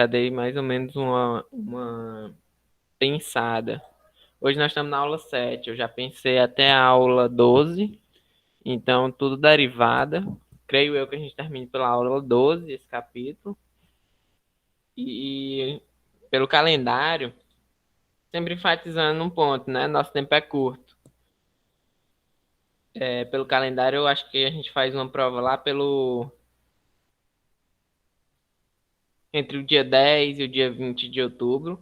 Já dei mais ou menos uma pensada. Hoje nós estamos na aula 7. Eu já pensei até a aula 12. Então, tudo derivada. Creio eu que a gente termine pela aula 12, esse capítulo. E pelo calendário, sempre enfatizando um ponto, né? Nosso tempo é curto. Pelo calendário, eu acho que a gente faz uma prova lá entre o dia 10 e o dia 20 de outubro.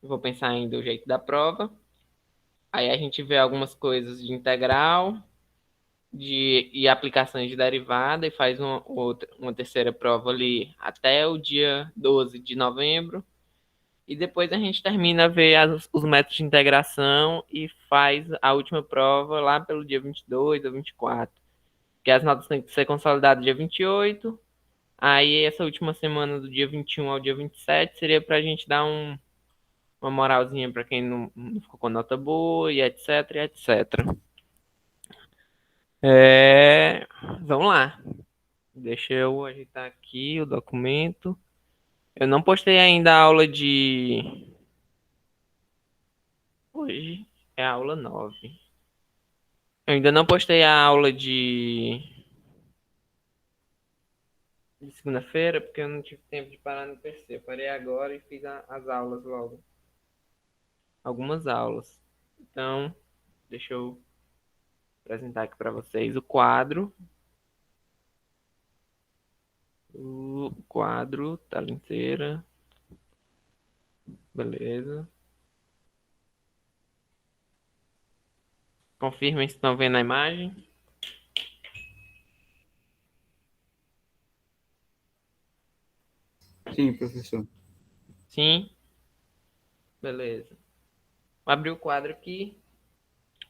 Eu vou pensar ainda o jeito da prova. Aí a gente vê algumas coisas de integral e aplicações de derivada e faz uma terceira prova ali até o dia 12 de novembro. E depois a gente termina a ver os métodos de integração e faz a última prova lá pelo dia 22 ou 24. Que as notas têm que ser consolidadas dia 28. Aí essa última semana do dia 21 ao dia 27 seria para a gente dar uma moralzinha para quem não ficou com nota boa e etc, etc. É, vamos lá. Deixa eu ajeitar aqui o documento. Eu não postei ainda a aula de. Hoje é a aula 9. Eu ainda não postei a aula de segunda-feira, porque eu não tive tempo de parar no PC. Eu parei agora e fiz as aulas logo. Algumas aulas. Então, deixa eu apresentar aqui para vocês o quadro. O quadro, tela inteira. Beleza. Confirmem se estão vendo a imagem. Sim, professor. Sim, beleza. Vou abrir o quadro aqui.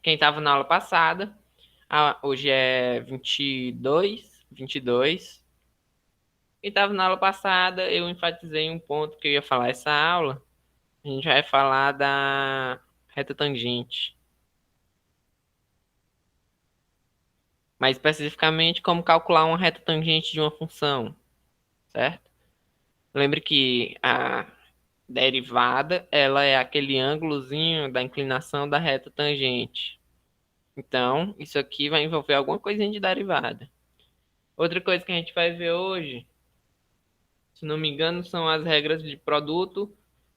Quem estava na aula passada, hoje é 22. Quem estava na aula passada, eu enfatizei um ponto que eu ia falar essa aula. A gente vai falar da reta tangente. Mais especificamente, como calcular uma reta tangente de uma função, certo? Lembre que a derivada, ela é aquele ângulozinho da inclinação da reta tangente. Então, isso aqui vai envolver alguma coisinha de derivada. Outra coisa que a gente vai ver hoje, se não me engano, são as regras de produto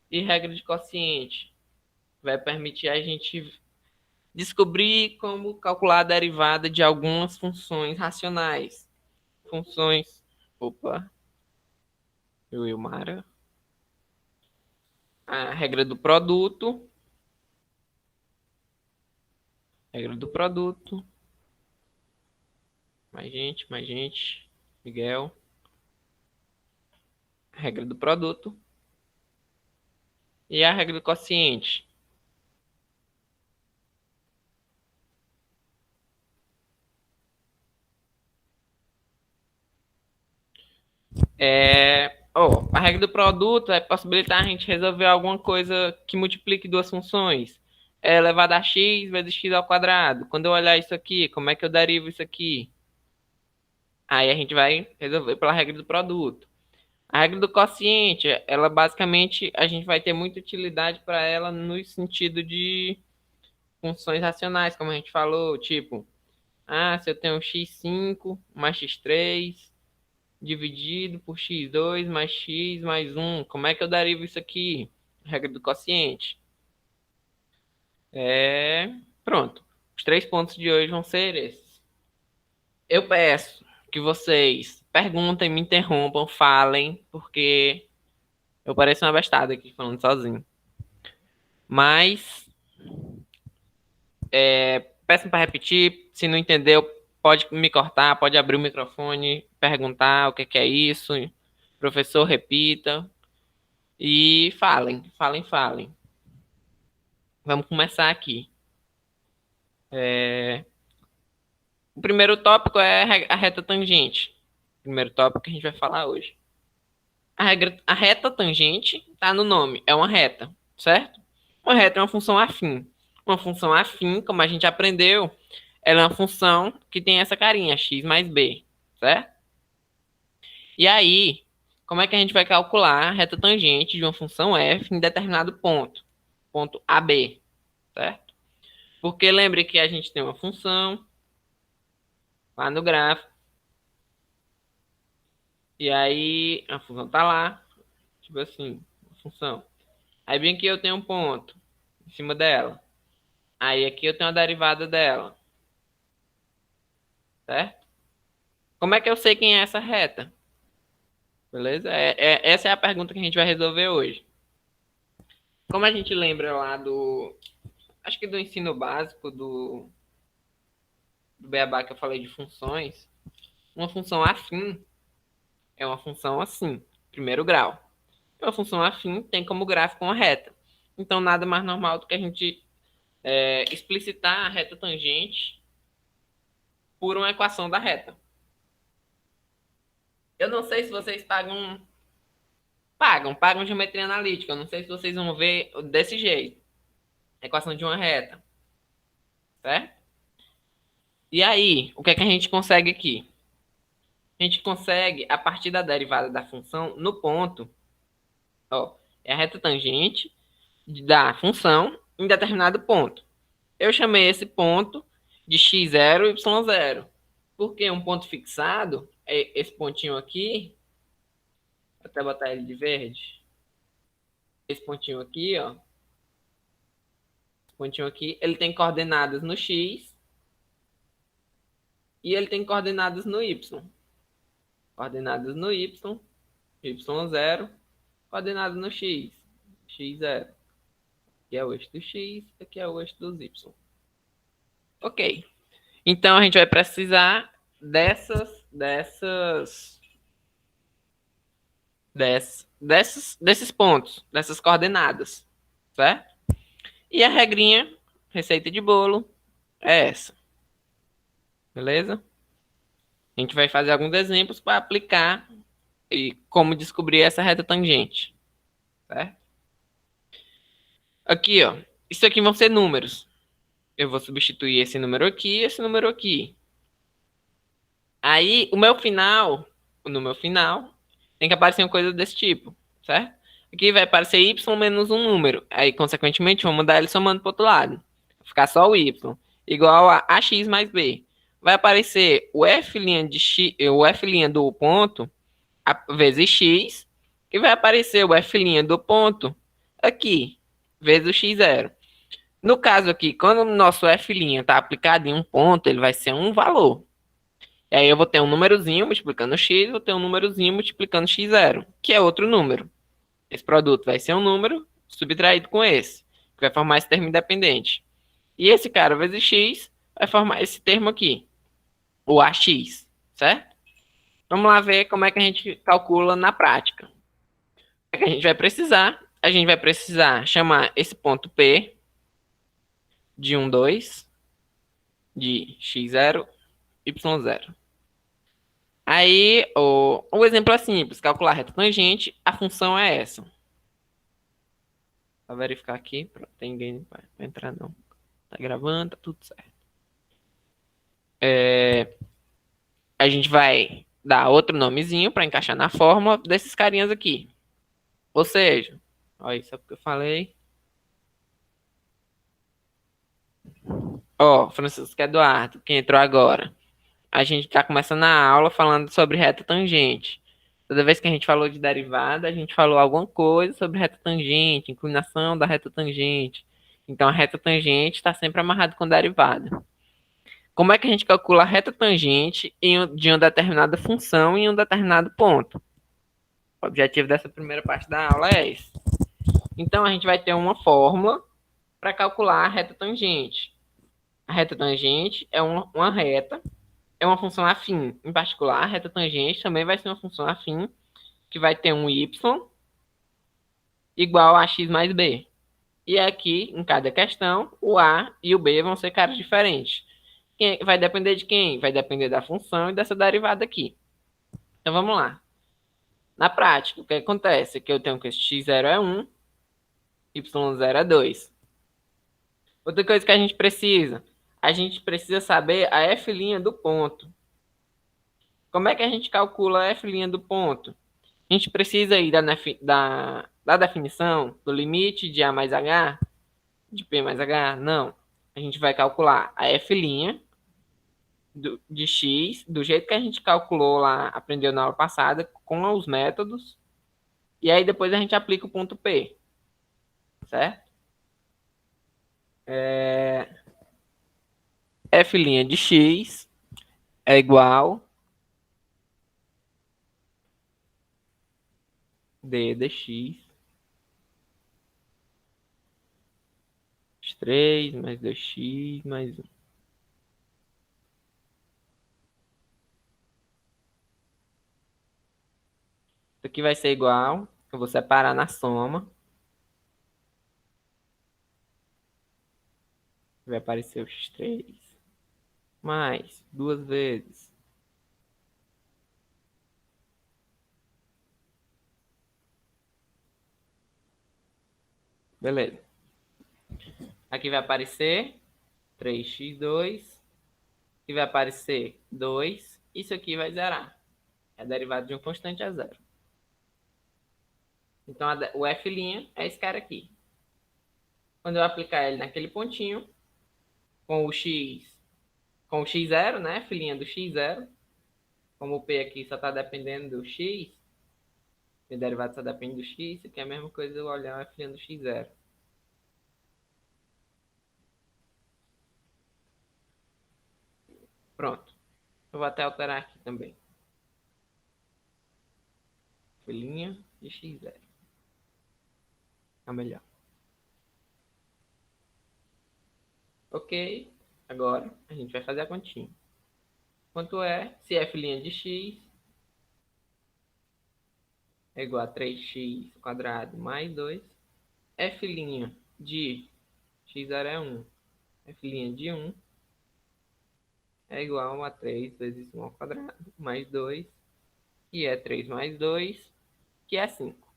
e regra de quociente. Vai permitir a gente descobrir como calcular a derivada de algumas funções racionais. Funções. Opa, Wilmara. A regra do produto. Regra do produto. Mais gente, mais gente. Miguel. Regra do produto. E a regra do quociente. A regra do produto é possibilitar a gente resolver alguma coisa que multiplique duas funções. É elevado a x vezes x ao quadrado. Quando eu olhar isso aqui, como é que eu derivo isso aqui? Aí a gente vai resolver pela regra do produto. A regra do quociente, ela basicamente a gente vai ter muita utilidade para ela no sentido de funções racionais, como a gente falou, tipo, se eu tenho x5 mais x3 dividido por x2 mais x mais 1. Como é que eu derivo isso aqui? Regra do quociente. Pronto. Os 3 pontos de hoje vão ser esses. Eu peço que vocês perguntem, me interrompam, falem, porque eu pareço uma bestada aqui falando sozinho. Mas peçam para repetir. Se não entendeu, pode me cortar, pode abrir o microfone, perguntar o que é isso. Professor, repita. E falem, falem, falem. Vamos começar aqui. O primeiro tópico é a reta tangente. O primeiro tópico que a gente vai falar hoje. A reta tangente está no nome, é uma reta, certo? Uma reta é uma função afim. Uma função afim, como a gente aprendeu, ela é uma função que tem essa carinha, x mais b, certo? E aí, Como é que a gente vai calcular a reta tangente de uma função f em determinado ponto? Ponto AB, certo? Porque lembre que a gente tem uma função lá no gráfico. E aí a função tá lá. Tipo assim, a função. Aí bem aqui eu tenho um ponto em cima dela. Aí aqui eu tenho a derivada dela. Certo? Como é que eu sei quem é essa reta? Beleza? Essa é a pergunta que a gente vai resolver hoje. Como a gente lembra lá do... Acho que do ensino básico do Beabá que eu falei de funções. Uma função afim é uma função assim, primeiro grau. Uma função afim tem como gráfico uma reta. Então, nada mais normal do que a gente explicitar a reta tangente por uma equação da reta. Eu não sei se vocês pagam geometria analítica. Eu não sei se vocês vão ver desse jeito. Equação de uma reta. Certo? E aí, o que é que a gente consegue aqui? A gente consegue, a partir da derivada da função, no ponto, ó, é a reta tangente da função em determinado ponto. Eu chamei esse ponto de x0 e y0. Porque um ponto fixado, é esse pontinho aqui, vou até botar ele de verde. Esse pontinho aqui, ó. Esse pontinho aqui, ele tem coordenadas no x e ele tem coordenadas no y. Coordenadas no y, y0, coordenadas no x, x0. Aqui é o eixo do x, aqui é o eixo dos y. Ok. Então a gente vai precisar desses pontos, dessas coordenadas, certo? E a regrinha, receita de bolo, é essa. Beleza? A gente vai fazer alguns exemplos para aplicar e como descobrir essa reta tangente, certo? Aqui, ó. Isso aqui vão ser números. Eu vou substituir esse número aqui e esse número aqui. Aí, no meu final, tem que aparecer uma coisa desse tipo, certo? Aqui vai aparecer y menos um número. Aí, consequentemente, vou mudar ele somando para o outro lado. Vai ficar só o y, igual a ax mais b. Vai aparecer o f' de x, o f' do ponto, vezes x, e vai aparecer o f' do ponto aqui, vezes o x0. No caso aqui, quando o nosso f' está aplicado em um ponto, ele vai ser um valor. E aí eu vou ter um númerozinho multiplicando x, vou ter um númerozinho multiplicando x0, que é outro número. Esse produto vai ser um número subtraído com esse, que vai formar esse termo independente. E esse cara vezes x vai formar esse termo aqui, o ax, certo? Vamos lá ver como é que a gente calcula na prática. O que é que a gente vai precisar? A gente vai precisar chamar esse ponto P de 1, 2, de x0, y0. Aí, o exemplo é simples. Calcular a reta tangente, a função é essa. Vou verificar aqui. Pronto, tem ninguém vai entrar não. Tá gravando, tá tudo certo. A gente vai dar outro nomezinho para encaixar na fórmula desses carinhas aqui. Ou seja, olha isso é o que eu falei. Ó, Francisco Eduardo, que entrou agora. A gente está começando a aula falando sobre reta tangente. Toda vez que a gente falou de derivada, a gente falou alguma coisa sobre reta tangente, inclinação da reta tangente. Então, a reta tangente está sempre amarrada com derivada. Como é que a gente calcula a reta tangente de uma determinada função em um determinado ponto? O objetivo dessa primeira parte da aula é esse. Então, a gente vai ter uma fórmula para calcular a reta tangente. A reta tangente é uma reta, é uma função afim. Em particular, a reta tangente também vai ser uma função afim, que vai ter um y igual a x mais b. E aqui, em cada questão, o a e o b vão ser caras diferentes. Vai depender de quem? Vai depender da função e dessa derivada aqui. Então, vamos lá. Na prática, o que acontece? É que eu tenho que esse x0 é 1, y0 é 2. Outra coisa que a gente precisa saber a f' do ponto. Como é que a gente calcula a f' do ponto? A gente precisa aí da definição do limite de A mais H, de P mais H? Não. A gente vai calcular a F' de X, do jeito que a gente calculou lá, aprendeu na aula passada, com os métodos, e aí depois a gente aplica o ponto P, certo? F' de X é igual D dx, 3 mais 2x mais 1. Isso aqui vai ser igual, eu vou separar na soma, vai aparecer o x3, mais duas vezes. Beleza. Aqui vai aparecer 3x2, aqui vai aparecer 2, isso aqui vai zerar. É a derivada de um constante a zero. Então, o f' é esse cara aqui. Quando eu aplicar ele naquele pontinho, com o x0, né? Filhinha do x0, como o p aqui só está dependendo do x, o derivado só depende do x, isso aqui é a mesma coisa eu olhar a filhinha do x0. Pronto. Eu vou até alterar aqui também. Filhinha de x0. É melhor. Ok. Agora a gente vai fazer a continha. Quanto é? Se f' de x é igual a 3x quadrado mais 2, f' de x0 é 1, f' de 1 é igual a 3 vezes 1 ao quadrado mais 2, que é 3 mais 2, que é 5.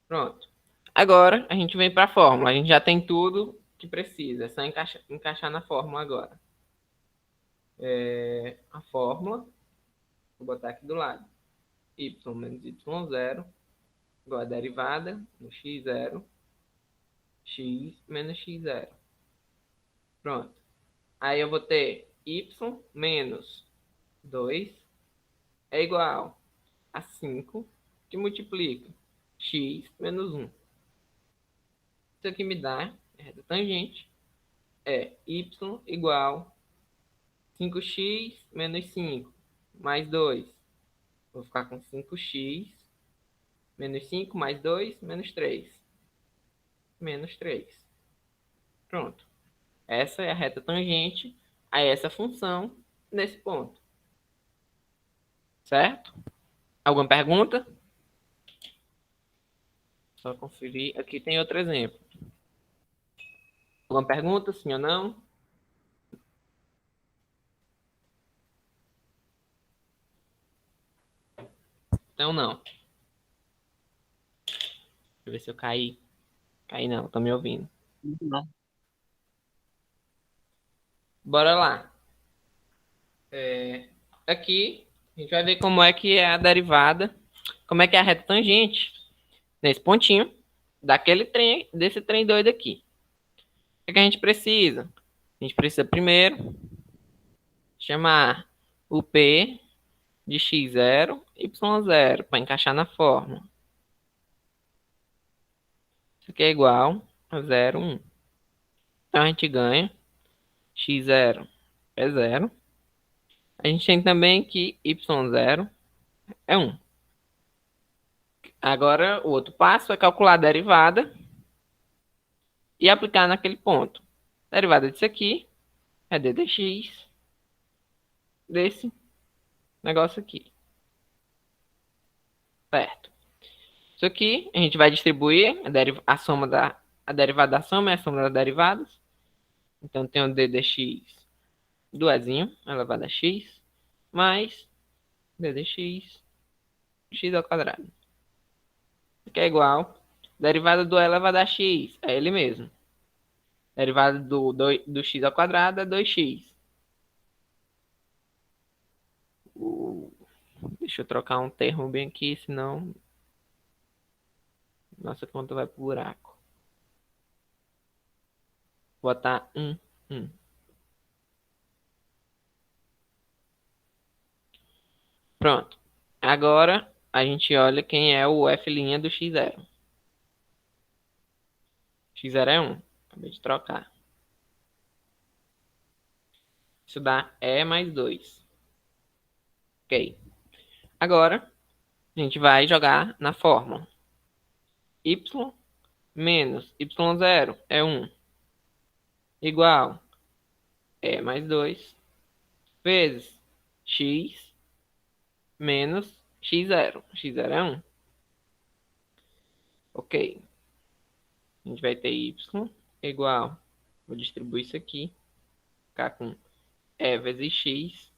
Pronto. Agora a gente vem para a fórmula. A gente já tem tudo que precisa. É só encaixar na fórmula agora. A fórmula, vou botar aqui do lado. Y menos y0 igual a derivada no x0, x menos x0. Pronto. Aí eu vou ter y menos 2 é igual a 5 que multiplica x menos 1. Isso aqui me dá reta tangente y igual 5x menos 5 mais 2. Vou ficar com 5x menos 5 mais 2 menos 3. Menos 3. Pronto. Essa é a reta tangente a essa função nesse ponto. Certo? Alguma pergunta? Só conferir. Aqui tem outro exemplo. Alguma pergunta, sim ou não? Então, não. Deixa eu ver se eu caí. Caí não, tô me ouvindo. Não. Bora lá. Aqui, a gente vai ver como é que é a derivada, como é que é a reta tangente nesse pontinho daquele trem, desse trem doido aqui. O que a gente precisa? A gente precisa primeiro chamar o P de x0, y0, para encaixar na fórmula. Isso aqui é igual a 0, 1. Então a gente ganha x0 é 0. A gente tem também que y0 é 1. Agora, o outro passo é calcular a derivada e aplicar naquele ponto. A derivada disso aqui é d dx desse negócio aqui. Certo. Isso aqui a gente vai distribuir a soma a derivada da soma é a soma das derivadas. Então tem o d dx do ezinho elevado a x mais d dx x ao quadrado. Que é igual derivada do elevado a x, é ele mesmo. Derivada do x ao quadrado é 2x. Deixa eu trocar um termo bem aqui, senão nossa conta vai pro buraco. Botar 1. Pronto. Agora a gente olha quem é o F' do x0. X0 é 1. Acabei de trocar. Isso dá E mais 2. Ok. Agora a gente vai jogar na fórmula. Y menos y0 é 1. Igual E mais 2 vezes x menos x0. X0 é 1. Ok. A gente vai ter y igual. Vou distribuir isso aqui. Ficar com E vezes x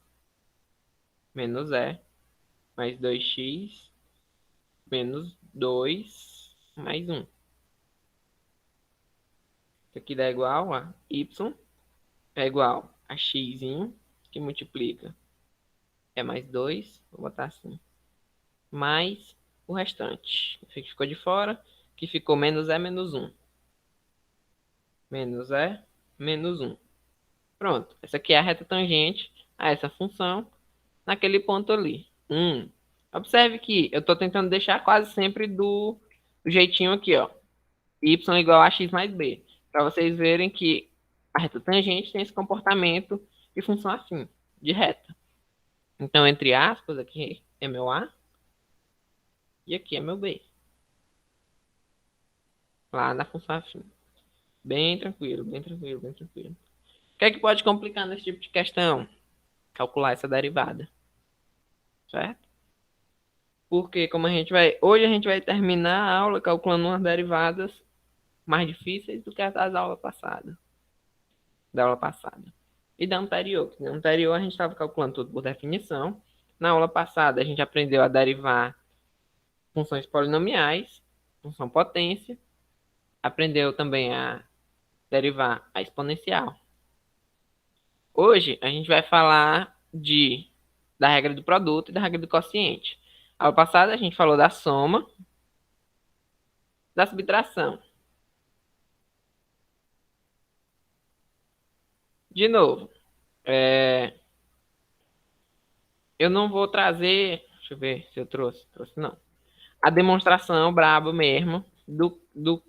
menos E mais 2x menos 2 mais 1. Isso aqui dá igual a y é igual a x que multiplica é mais 2, vou botar assim, mais o restante. O que ficou de fora, que ficou menos é menos 1. Menos é menos 1. Pronto, essa aqui é a reta tangente a essa função naquele ponto ali. Observe que eu estou tentando deixar quase sempre do jeitinho aqui, ó. Y igual a x mais b. Para vocês verem que a reta tangente tem esse comportamento de função assim, de reta. Então, entre aspas, aqui é meu A e aqui é meu B. Lá na função afim. Bem tranquilo, bem tranquilo, bem tranquilo. O que é que pode complicar nesse tipo de questão? Calcular essa derivada. Certo? Porque como hoje a gente vai terminar a aula calculando umas derivadas mais difíceis do que as das aulas passadas. Da aula passada. E da anterior. Na anterior a gente estava calculando tudo por definição. Na aula passada a gente aprendeu a derivar funções polinomiais, função potência. Aprendeu também a derivar a exponencial. Hoje a gente vai falar da regra do produto e da regra do quociente. Na aula passada a gente falou da soma, da subtração. De novo, eu não vou trazer, deixa eu ver se eu trouxe não. A demonstração braba mesmo do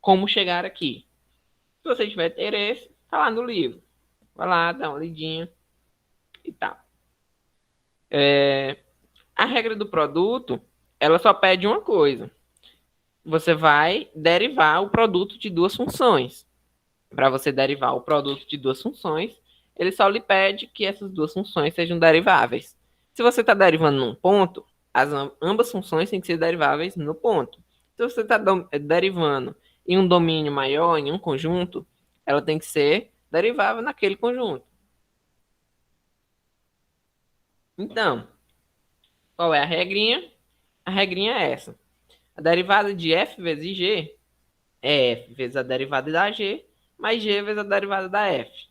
como chegar aqui. Se você tiver interesse, tá lá no livro. Vai lá, dá uma lidinha e tal. A regra do produto, ela só pede uma coisa. Você vai derivar o produto de duas funções. Para você derivar o produto de duas funções, ele só lhe pede que essas duas funções sejam deriváveis. Se você está derivando num ponto, ambas funções têm que ser deriváveis no ponto. Se você está derivando em um domínio maior, em um conjunto, ela tem que ser derivável naquele conjunto. Então, qual é a regrinha? A regrinha é essa. A derivada de f vezes g é f vezes a derivada da g, mais g vezes a derivada da f.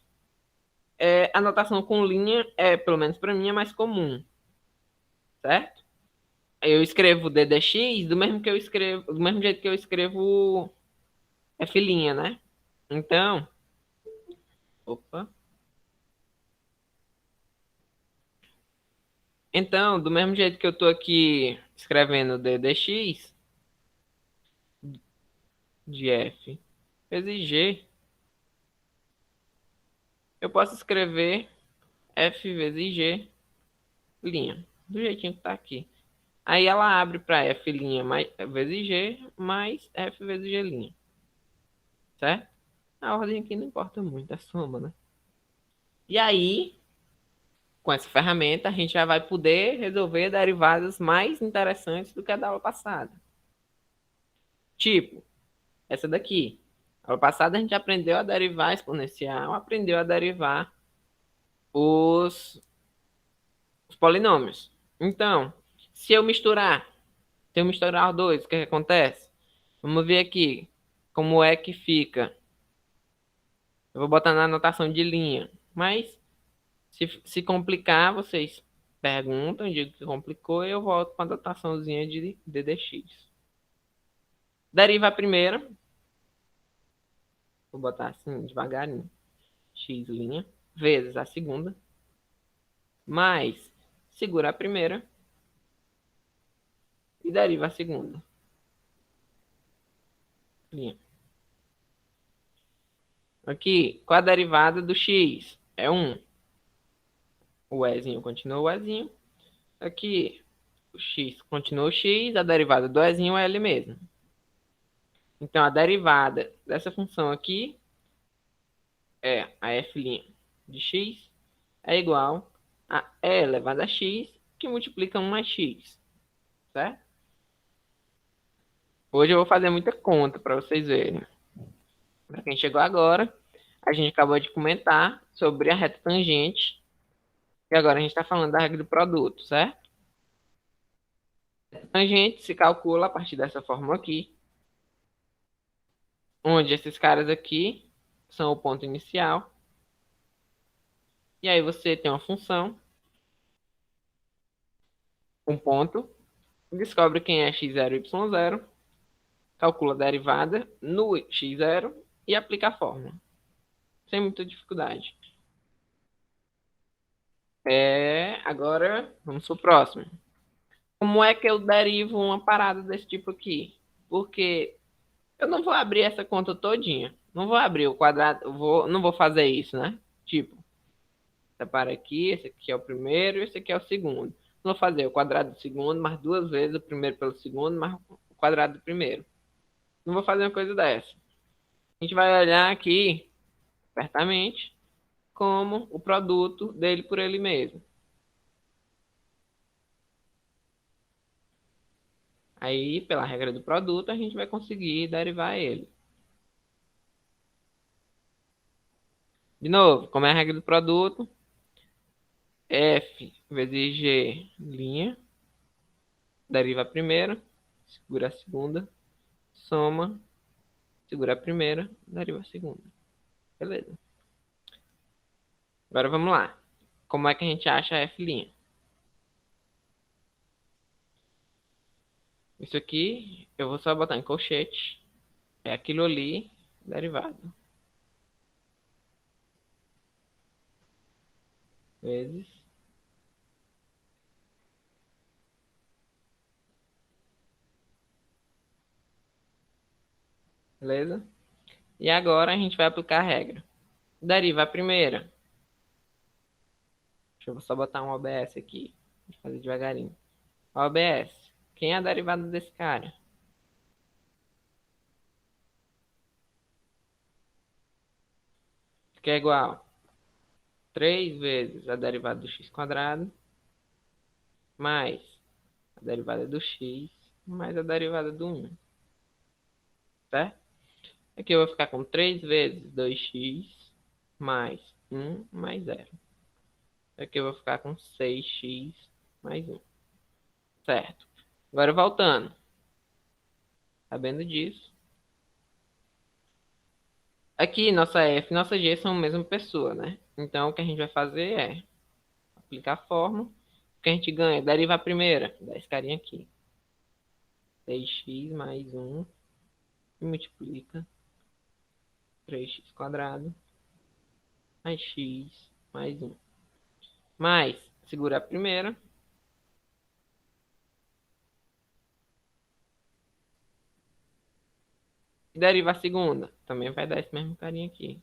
A notação com linha pelo menos para mim, é mais comum. Certo? Eu escrevo ddx do mesmo jeito que eu escrevo f', né? Então, opa. Então, do mesmo jeito que eu estou aqui escrevendo ddx de f vezes g, eu posso escrever f vezes g linha, do jeitinho que está aqui. Aí ela abre para f' mais vezes g mais f vezes g'. Certo? A ordem aqui não importa muito, a soma, né? E aí, com essa ferramenta, a gente já vai poder resolver derivadas mais interessantes do que a da aula passada. Tipo, essa daqui. Na aula passada a gente aprendeu a derivar exponencial, aprendeu a derivar os polinômios. Então, se eu misturar os dois, o que acontece? Vamos ver aqui como é que fica. Eu vou botar na anotação de linha, mas se complicar, vocês perguntam, digo que complicou e eu volto com a dataçãozinha de ddx. Deriva a primeira. Vou botar assim, devagarinho. X', vezes a segunda. Mais, segura a primeira. E deriva a segunda. Linha. Aqui, qual a derivada do x? É 1. O ezinho continua o ezinho. Aqui, o x continua o x, a derivada do ezinho é ele mesmo. Então, a derivada dessa função aqui é a f' de x é igual a e elevado a x, que multiplica 1 mais x, certo? Hoje eu vou fazer muita conta para vocês verem. Para quem chegou agora, a gente acabou de comentar sobre a reta tangente, e agora a gente está falando da regra do produto, certo? A tangente se calcula a partir dessa fórmula aqui, onde esses caras aqui são o ponto inicial, e aí você tem uma função, um ponto, descobre quem é x0 e y0, calcula a derivada no x0 e aplica a fórmula, sem muita dificuldade. Agora, vamos para o próximo. Como é que eu derivo uma parada desse tipo aqui? Porque eu não vou abrir essa conta todinha. Não vou abrir o quadrado, não vou fazer isso, né? Tipo, separa aqui, esse aqui é o primeiro e esse aqui é o segundo. Não vou fazer o quadrado do segundo mais duas vezes o primeiro pelo segundo mais o quadrado do primeiro. Não vou fazer uma coisa dessa. A gente vai olhar aqui, certamente, como o produto dele por ele mesmo. Aí, pela regra do produto, a gente vai conseguir derivar ele. De novo, como é a regra do produto, f vezes g', deriva a primeira, segura a segunda, soma, segura a primeira, deriva a segunda. Beleza. Agora vamos lá. Como é que a gente acha f'? Isso aqui, eu vou só botar em colchete. É aquilo ali, derivado. Vezes. Beleza? E agora a gente vai aplicar a regra. Deriva a primeira. Deixa eu só botar um OBS aqui. Vou fazer devagarinho. OBS. Quem é a derivada desse cara? Que é igual 3 vezes a derivada do x quadrado mais a derivada do x mais a derivada do 1. Certo? Aqui eu vou ficar com 3 vezes 2x mais 1 mais 0. Aqui eu vou ficar com 6x mais 1. Certo. Agora voltando. Sabendo disso. Aqui nossa f e nossa g são a mesma pessoa, né? Então o que a gente vai fazer é aplicar a fórmula. O que a gente ganha? Deriva a primeira. Dá esse carinha aqui. 6x mais 1 e multiplica 3x quadrado mais x mais 1. Mais, segura a primeira. E deriva a segunda. Também vai dar esse mesmo carinha aqui.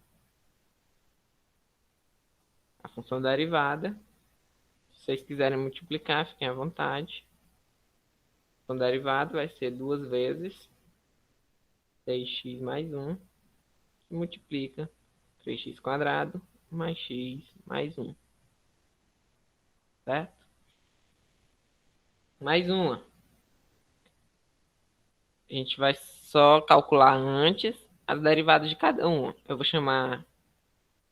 A função derivada. Se vocês quiserem multiplicar, fiquem à vontade. A função derivada vai ser 2 vezes 6x mais 1. E multiplica 3x quadrado mais x mais 1. Certo? Mais uma. A gente vai só calcular antes as derivadas de cada uma. Eu vou chamar...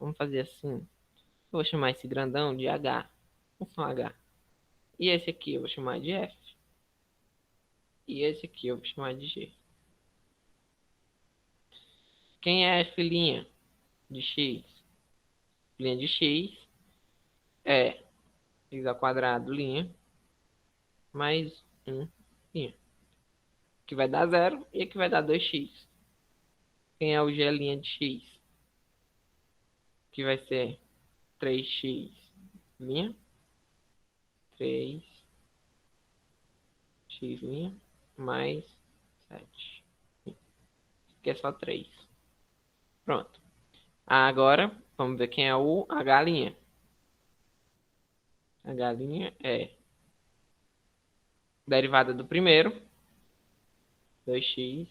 Vamos fazer assim. Eu vou chamar esse grandão de h. Função h. E esse aqui eu vou chamar de f. E esse aqui eu vou chamar de g. Quem é f' de x? F' de x é x ao quadrado, linha, mais 1, linha. Que vai dar 0 e aqui vai dar 2x. Quem é o g linha de x? Que vai ser 3x linha, 3x linha, mais 7. Que é só 3. Pronto. Agora, vamos ver quem é o h linha. H linha é derivada do primeiro, 2x,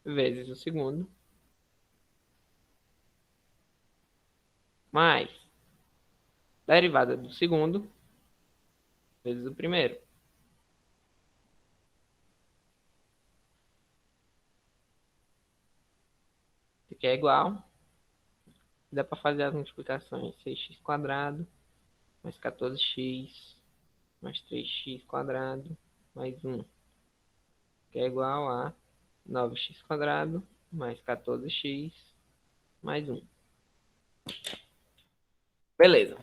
vezes o segundo, mais derivada do segundo, vezes o primeiro. Isso aqui é igual. Dá para fazer as multiplicações. 6x quadrado, mais 14x, mais 3x quadrado, mais 1. Que é igual a 9x quadrado, mais 14x, mais 1. Beleza.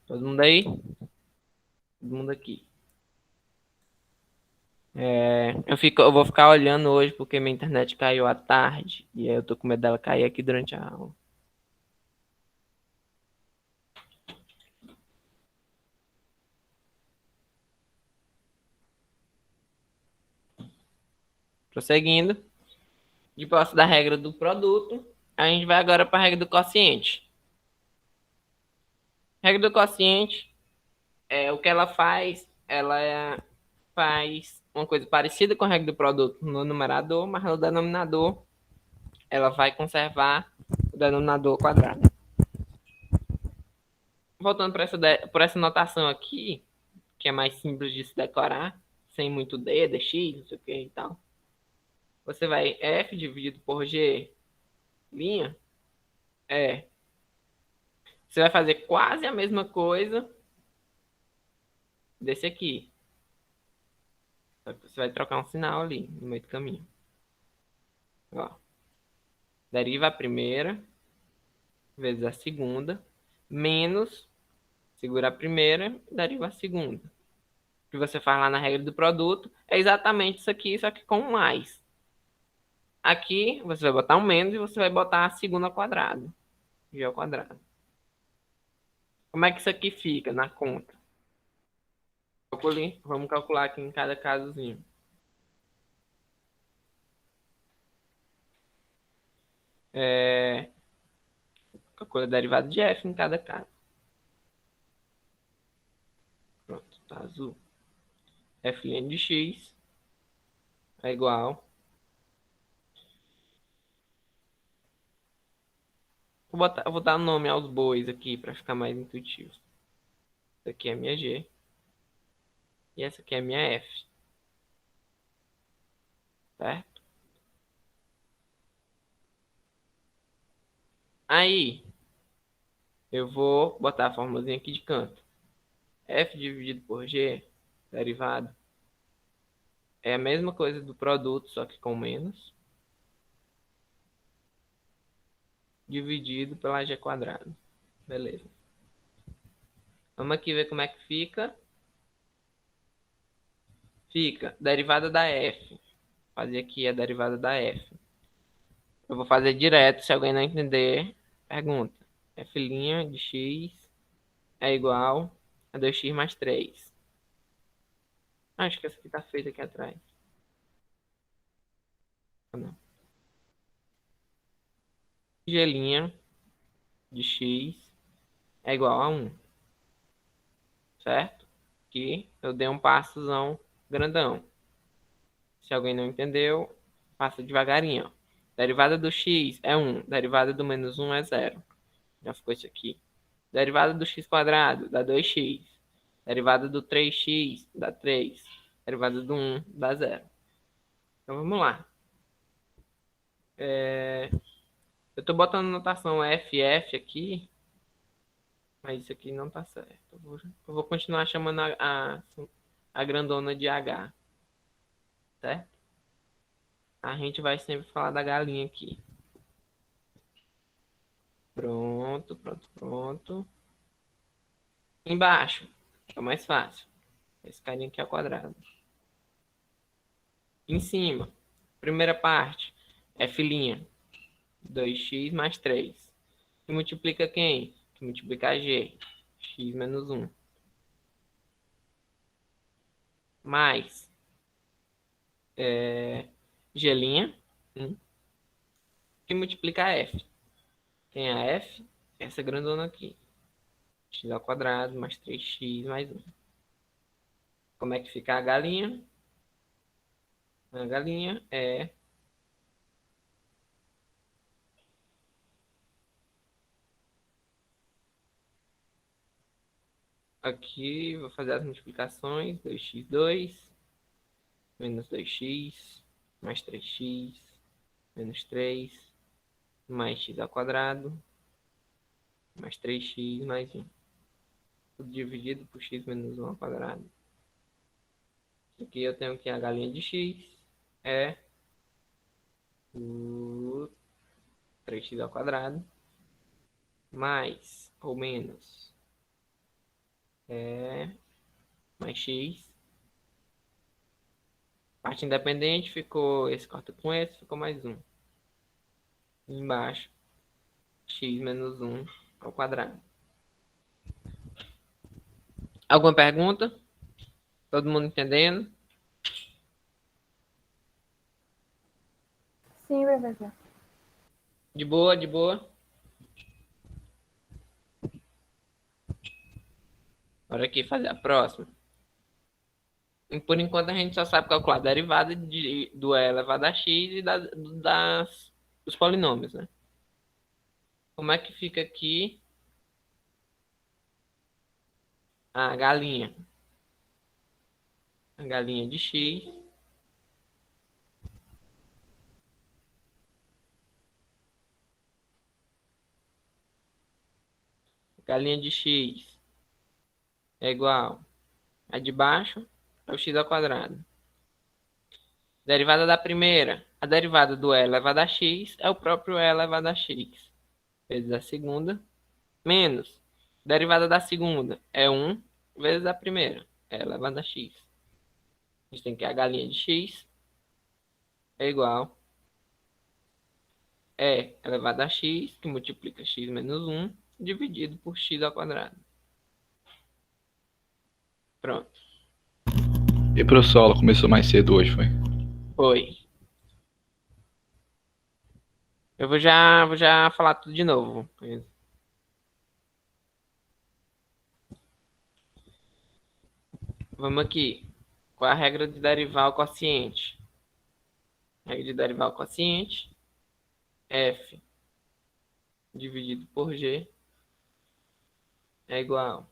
Todo mundo aí? Todo mundo aqui. Eu vou ficar olhando hoje porque minha internet caiu à tarde. E aí eu tô com medo dela cair aqui durante a aula. Prosseguindo. De posse da regra do produto, a gente vai agora para a regra do quociente. A regra do quociente o que ela faz? Faz uma coisa parecida com a regra do produto no numerador, mas no denominador ela vai conservar o denominador quadrado. Voltando por essa notação aqui, que é mais simples de se decorar, sem muito D, dx, não sei o que e tal. Você vai f dividido por g, linha, é. Você vai fazer quase a mesma coisa desse aqui. Você vai trocar um sinal ali no meio do caminho. Ó. Deriva a primeira vezes a segunda, menos, segura a primeira, deriva a segunda. O que você faz lá na regra do produto é exatamente isso aqui, só que com mais. Aqui você vai botar um menos e você vai botar a segunda ao quadrado. G ao quadrado. Como é que isso aqui fica na conta? Vamos calcular aqui em cada casozinho. Calcula a derivada de f em cada caso. Pronto, tá azul. F' de x é igual. Eu vou dar nome aos bois aqui para ficar mais intuitivo. Essa aqui é a minha G. E essa aqui é a minha F. Certo? Aí, eu vou botar a formulazinha aqui de canto. F dividido por G, derivado, é a mesma coisa do produto, só que com menos. Dividido pela G quadrado. Beleza. Vamos aqui ver como é que fica. Fica derivada da F. Vou fazer aqui a derivada da F. Eu vou fazer direto, se alguém não entender, pergunta. F' de x é igual a 2x mais 3. Acho que essa aqui tá feita aqui atrás. Não. G' de x é igual a 1. Certo? Aqui eu dei um passozão grandão. Se alguém não entendeu, passa devagarinho. Derivada do x é 1. Derivada do menos 1 é 0. Já ficou isso aqui. Derivada do x quadrado dá 2x. Derivada do 3x dá 3. Derivada do 1 dá 0. Então vamos lá. Eu estou botando notação FF aqui, mas isso aqui não está certo. Eu vou continuar chamando a grandona de H. Certo? A gente vai sempre falar da galinha aqui. Pronto, pronto, pronto. Embaixo, Fica mais fácil. Esse carinha aqui ao quadrado. Em cima, primeira parte, f', 2x mais 3. Que multiplica quem? Que multiplica g, x menos 1. Mais g', que multiplica f. Quem é a f? Essa grandona aqui. X ao quadrado mais 3x mais 1. Como é que fica a galinha? A galinha é aqui, vou fazer as multiplicações. 2x2 menos 2x mais 3x menos 3 mais x ao quadrado mais 3x mais 1. Tudo dividido por x menos 1 ao quadrado. Aqui eu tenho que a galinha de x é o 3x ao quadrado mais ou menos mais x. Parte independente ficou, esse corta com esse, ficou mais 1. Embaixo, x menos 1 ao quadrado. Alguma pergunta? Todo mundo entendendo? Sim, professor. De boa, de boa. Bora aqui fazer a próxima. E por enquanto a gente só sabe calcular a derivada do e elevado a x e dos polinômios, né? Como é que fica aqui a galinha? A galinha de x galinha de x é igual a de baixo ao x ao quadrado. Derivada da primeira, a derivada do e elevado a x é o próprio e elevado a x vezes a segunda, menos derivada da segunda é 1 vezes a primeira, e elevado a x. A gente tem que a galinha de x é igual e elevado a x, que multiplica x menos 1, dividido por x ao quadrado. Pronto. E professor, a aula começou mais cedo hoje, foi? Foi. Eu vou já falar tudo de novo. Vamos aqui. Qual é a regra de derivar o quociente? A regra de derivar o quociente, f dividido por g é igual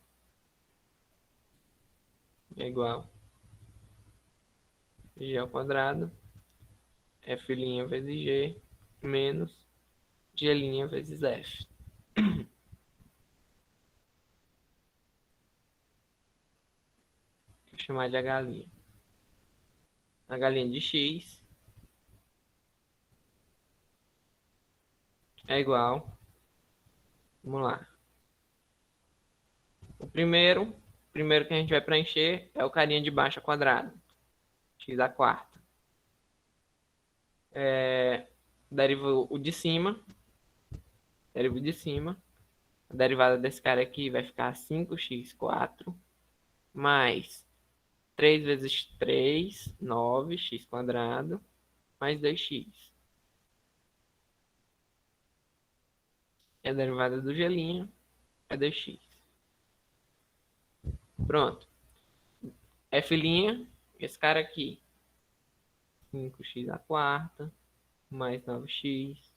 g ao quadrado, f' vezes g, menos g' vezes f. Vou chamar de a galinha. A galinha de x é igual, vamos lá. O primeiro que a gente vai preencher é o carinha de baixo ao quadrado, x à quarta. Deriva o de cima, deriva o de cima. A derivada desse cara aqui vai ficar 5x4 mais 3 vezes 3, 9x quadrado, mais 2x. E a derivada do g' é 2x. Pronto. F', esse cara aqui. 5x à quarta, mais 9x,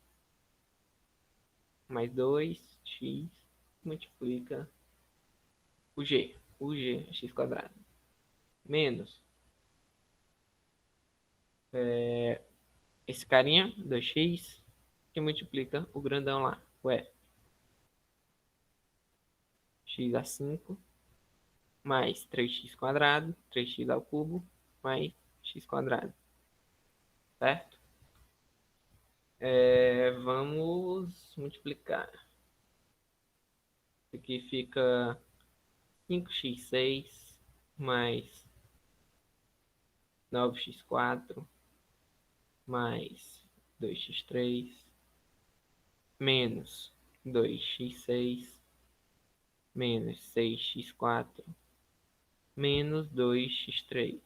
mais 2x, multiplica o g é x quadrado. Menos esse carinha, 2x, que multiplica o grandão lá, o f. X a 5, mais 3x quadrado, 3x ao cubo, mais x quadrado. Certo? Vamos multiplicar. Aqui fica 5x6 mais 9x4 mais 2x3 menos 2x6 menos 6x4 menos 2x3.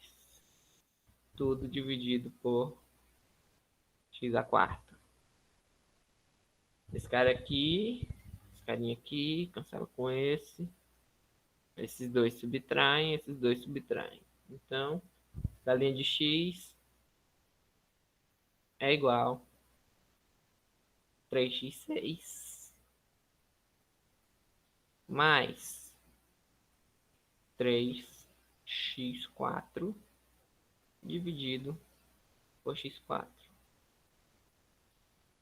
Tudo dividido por x à quarta. Esse carinha aqui, cancela com esse. Esses dois subtraem, esses dois subtraem. Então, da linha de x é igual a 3x6 mais 3x4 dividido por x4,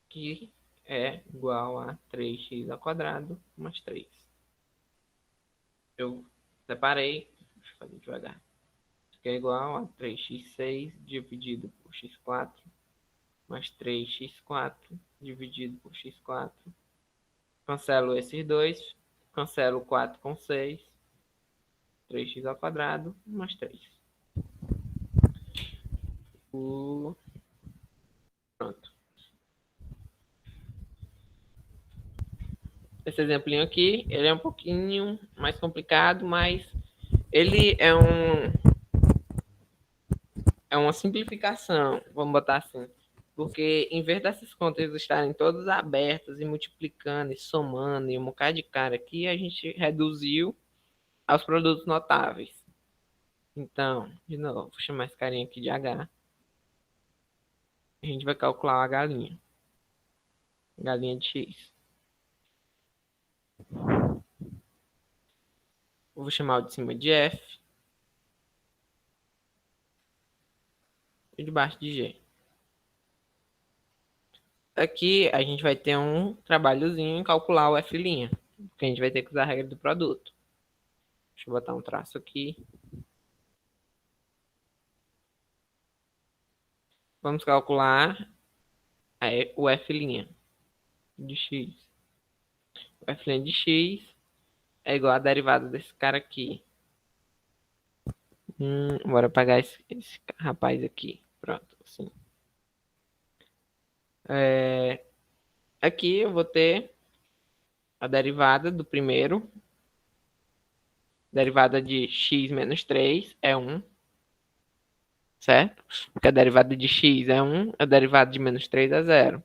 que é igual a 3x ao quadrado mais 3. Eu separei, deixa eu fazer devagar. Que é igual a 3x6 dividido por x4 mais 3x4 dividido por x4. Cancelo esses dois, cancelo 4 com 6, 3x ao quadrado mais 3. Pronto. Esse exemplinho aqui, ele é um pouquinho mais complicado, mas ele é uma simplificação, vamos botar assim. Porque em vez dessas contas estarem todas abertas e multiplicando e somando e um bocado de cara aqui, a gente reduziu aos produtos notáveis. Então, de novo, vou chamar esse carinha aqui de H. A gente vai calcular a galinha. Galinha de X. Vou chamar o de cima de F. E de baixo de G. Aqui a gente vai ter um trabalhozinho em calcular o F', porque a gente vai ter que usar a regra do produto. Deixa eu botar um traço aqui. Vamos calcular o F' de X. O F' de X é igual a derivada desse cara aqui. Bora apagar esse rapaz aqui. Pronto, assim. Aqui eu vou ter a derivada do primeiro. Derivada de x menos 3 é 1. Certo? Porque a derivada de x é 1, a derivada de menos 3 é 0.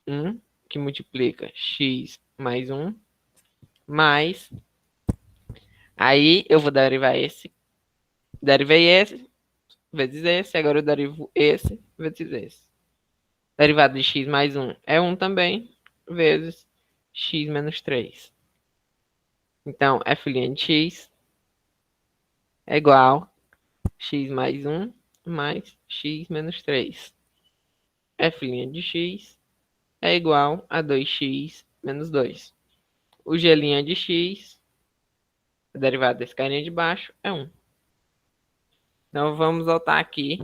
1 que multiplica x mais 1, mais... Aí eu vou derivar esse. Derivei esse vezes esse, agora eu derivo esse vezes esse. Derivada de x mais 1 é 1 também, vezes x menos 3. Então, f' de x é igual a x mais 1 mais x menos 3. F' de x é igual a 2x menos 2. O g' de x, a derivada desse carinha de baixo, é 1. Então, vamos voltar aqui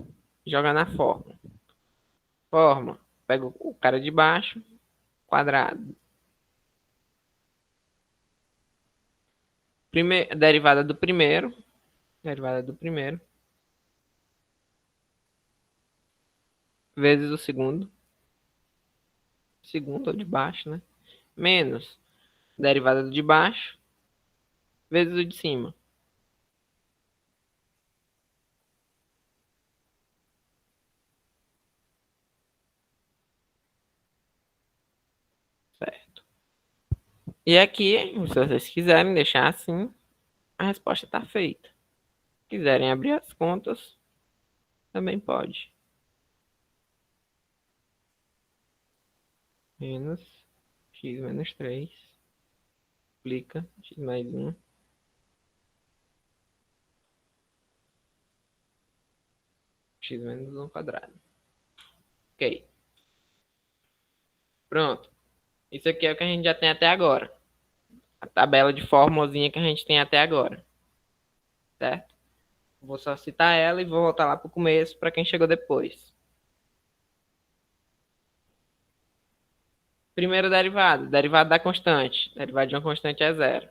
e jogar na fórmula. Fórmula, pego o cara de baixo, quadrado. Derivada do primeiro, vezes o segundo ou de baixo, né? Menos derivada do de baixo, vezes o de cima. Certo. E aqui, se vocês quiserem deixar assim, a resposta está feita. Se quiserem abrir as contas, também pode. Menos x menos 3. Multiplica x mais 1. X menos 1 quadrado. Ok. Pronto. Isso aqui é o que a gente já tem até agora. A tabela de formulazinha que a gente tem até agora. Certo? Vou só citar ela e vou voltar lá para o começo para quem chegou depois. Primeiro derivado. Derivado da constante. Derivado de uma constante é 0.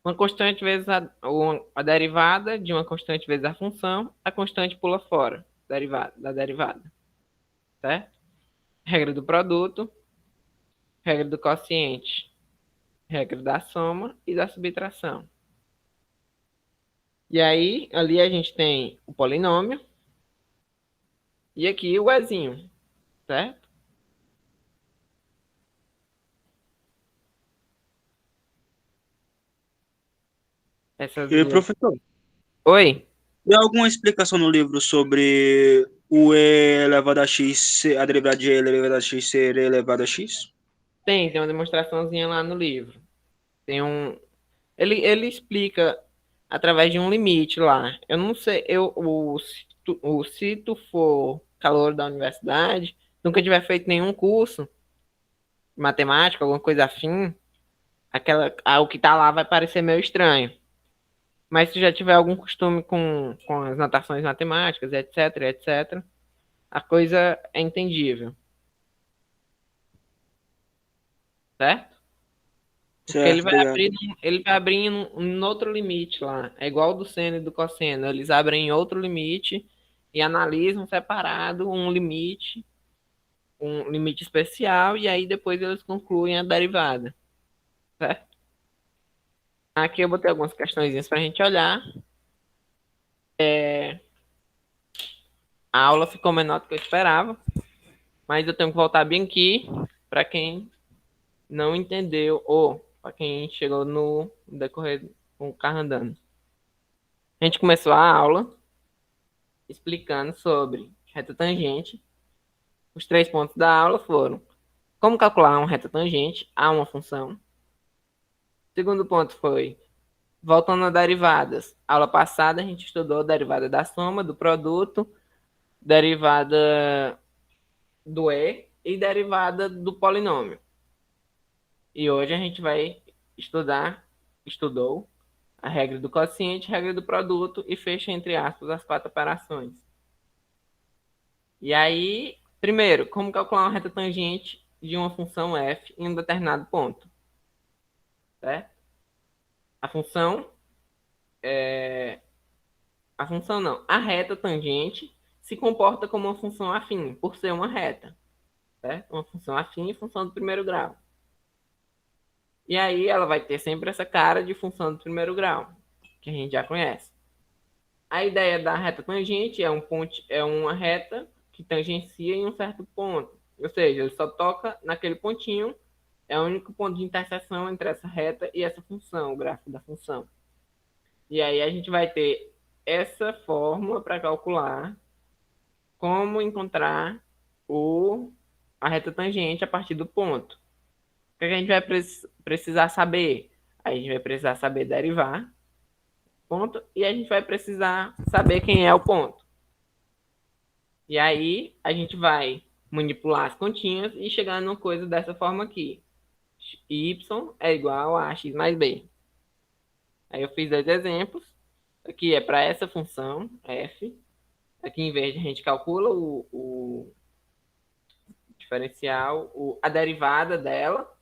Uma constante vezes a derivada de uma constante vezes a função, a constante pula fora da derivada, certo? Regra do produto, regra do quociente, regra da soma e da subtração. E aí, ali a gente tem o polinômio e aqui o ezinho, certo? Essas E, duas. professor, Oi? tem alguma explicação no livro sobre o e elevado a x, a derivada de e elevado a x ser e elevado a x? Tem uma demonstraçãozinha lá no livro. Tem um. Ele explica através de um limite lá. Eu não sei, se tu for calor da universidade, nunca tiver feito nenhum curso de matemática, alguma coisa afim, o que tá lá vai parecer meio estranho. Mas se já tiver algum costume com as notações matemáticas, etc, etc, a coisa é entendível, certo? Porque Certo, obrigado. ele vai abrindo um outro limite lá. É igual do seno e do cosseno. Eles abrem outro limite e analisam separado um limite especial, e aí depois eles concluem a derivada, certo? Aqui eu botei algumas questõezinhas para a gente olhar. A aula ficou menor do que eu esperava, mas eu tenho que voltar bem aqui para quem não entendeu ou para quem chegou no decorrer com o carro andando. A gente começou a aula explicando sobre reta tangente. Os 3 pontos da aula foram como calcular uma reta tangente a uma função. O segundo ponto foi, voltando a derivadas. Aula passada a gente estudou a derivada da soma, do produto, derivada do e derivada do polinômio. E hoje a gente vai estudou a regra do quociente, a regra do produto e fecha entre aspas as 4 operações. E aí, primeiro, como calcular uma reta tangente de uma função f em um determinado ponto, certo? A função a função não, a reta tangente se comporta como uma função afim, por ser uma reta, certo? Uma função afim e função do primeiro grau. E aí ela vai ter sempre essa cara de função do primeiro grau, que a gente já conhece. A ideia da reta tangente é uma reta que tangencia em um certo ponto. Ou seja, ele só toca naquele pontinho, é o único ponto de interseção entre essa reta e essa função, o gráfico da função. E aí a gente vai ter essa fórmula para calcular como encontrar a reta tangente a partir do ponto. O que a gente vai precisar saber? A gente vai precisar saber derivar ponto e a gente vai precisar saber quem é o ponto. E aí a gente vai manipular as continhas e chegar numa coisa dessa forma aqui. Y é igual a x mais b. Aí eu fiz 2 exemplos. Aqui é para essa função, f. Aqui, em vez de a gente calcula o diferencial, a derivada dela.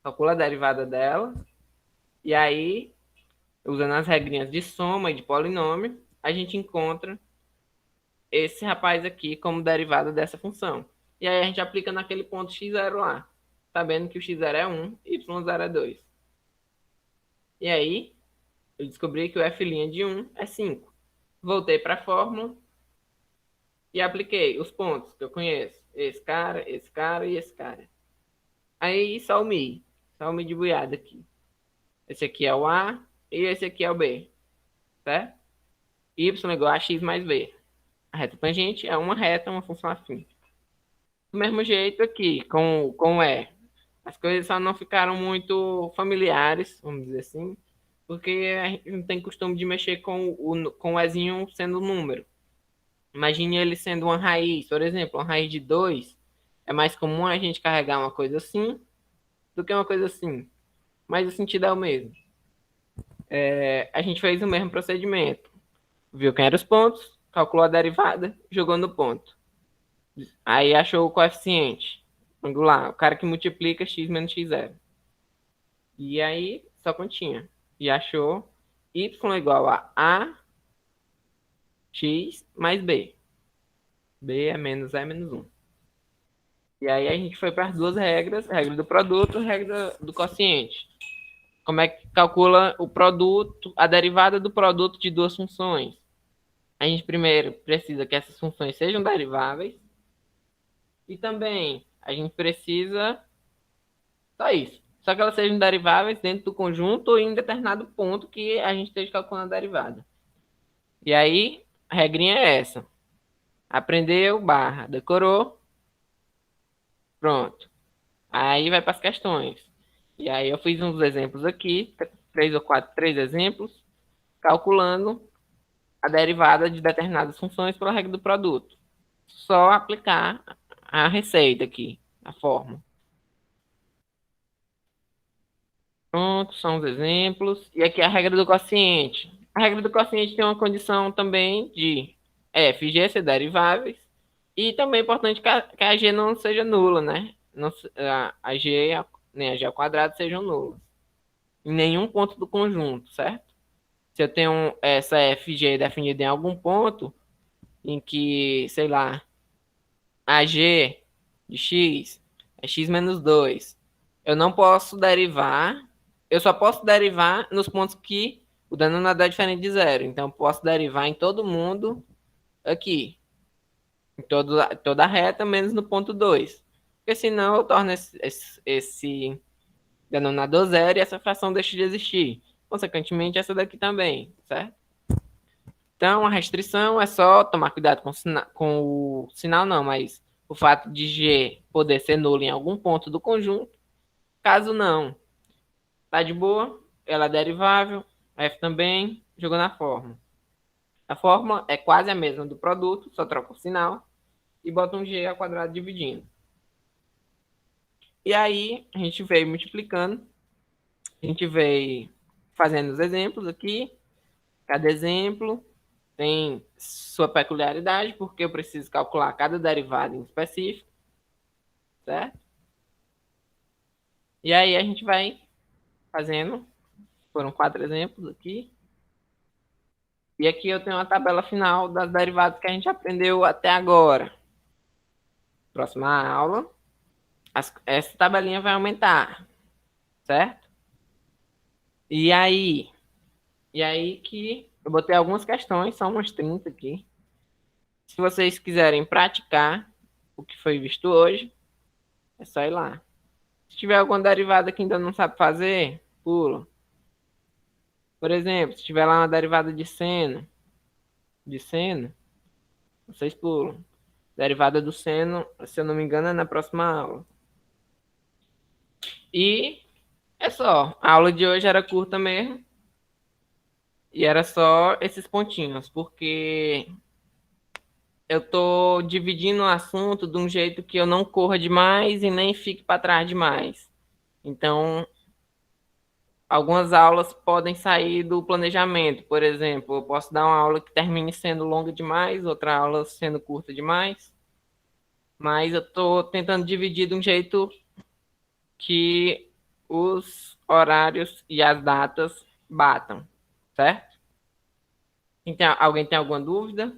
Calcula a derivada dela. E aí, usando as regrinhas de soma e de polinômio, a gente encontra esse rapaz aqui como derivada dessa função. E aí a gente aplica naquele ponto x0 lá, sabendo que o x0 é 1 e y0 é 2. E aí, eu descobri que o f' de 1 é 5. Voltei para a fórmula e apliquei os pontos que eu conheço. Esse cara e esse cara. Aí, só o mi de buiada aqui. Esse aqui é o A e esse aqui é o B, certo? Y igual a x mais b. A reta tangente é uma reta, uma função afim. Do mesmo jeito aqui, com o E. As coisas só não ficaram muito familiares, vamos dizer assim, porque a gente não tem costume de mexer com o Ezinho sendo um número. Imagine ele sendo uma raiz, por exemplo, uma raiz de 2. É mais comum a gente carregar uma coisa assim do que uma coisa assim. Mas o sentido é o mesmo. A gente fez o mesmo procedimento. Viu quem eram os pontos, calculou a derivada, jogou no ponto. Aí achou o coeficiente angular, o cara que multiplica x menos x0. E aí, só continha. e achou y igual a x mais b. B é menos e menos 1. E aí a gente foi para as duas regras, regra do produto e regra do quociente. Como é que calcula o produto, a derivada do produto de duas funções? A gente primeiro precisa que essas funções sejam deriváveis. E também a gente precisa só isso. Só que elas sejam deriváveis dentro do conjunto ou em determinado ponto que a gente esteja calculando a derivada. E aí, a regrinha é essa. Aprendeu, barra, decorou. Pronto. Aí vai para as questões. E aí eu fiz uns exemplos aqui, três exemplos, calculando a derivada de determinadas funções pela regra do produto. Só aplicar a receita aqui, a fórmula. Pronto, são os exemplos. E aqui a regra do quociente. A regra do quociente tem uma condição também de f e g ser deriváveis. E também é importante que a g não seja nula, né? Não, a g nem a g ao quadrado sejam nulas. Em nenhum ponto do conjunto, certo? Se eu tenho essa f e g definida em algum ponto, em que, sei lá, a g de x é x menos 2, eu não posso derivar, eu só posso derivar nos pontos que o denominador é diferente de zero. Então, eu posso derivar em todo mundo aqui, em toda a reta, menos no ponto 2. Porque senão eu torno esse denominador zero e essa fração deixa de existir. Consequentemente, essa daqui também, certo? Então, a restrição é só tomar cuidado com o sinal, não, mas o fato de G poder ser nulo em algum ponto do conjunto. Caso não, tá de boa, ela é derivável, F também, jogou na fórmula. A fórmula é quase a mesma do produto, só troca o sinal e bota um G ao quadrado dividindo. E aí, a gente veio multiplicando, a gente veio fazendo os exemplos aqui, cada exemplo tem sua peculiaridade, porque eu preciso calcular cada derivada em específico, certo? E aí a gente vai fazendo, foram 4 exemplos aqui. E aqui eu tenho a tabela final das derivadas que a gente aprendeu até agora. Próxima aula, essa tabelinha vai aumentar, certo? E aí que eu botei algumas questões, são umas 30 aqui. Se vocês quiserem praticar o que foi visto hoje, é só ir lá. Se tiver alguma derivada que ainda não sabe fazer, pula. Por exemplo, se tiver lá uma derivada de seno, vocês pulam. Derivada do seno, se eu não me engano, é na próxima aula. E é só. A aula de hoje era curta mesmo. E era só esses pontinhos, porque eu tô dividindo o assunto de um jeito que eu não corra demais e nem fique para trás demais. Então, algumas aulas podem sair do planejamento. Por exemplo, eu posso dar uma aula que termine sendo longa demais, outra aula sendo curta demais. Mas eu estou tentando dividir de um jeito que os horários e as datas batam, certo? Então, alguém tem alguma dúvida?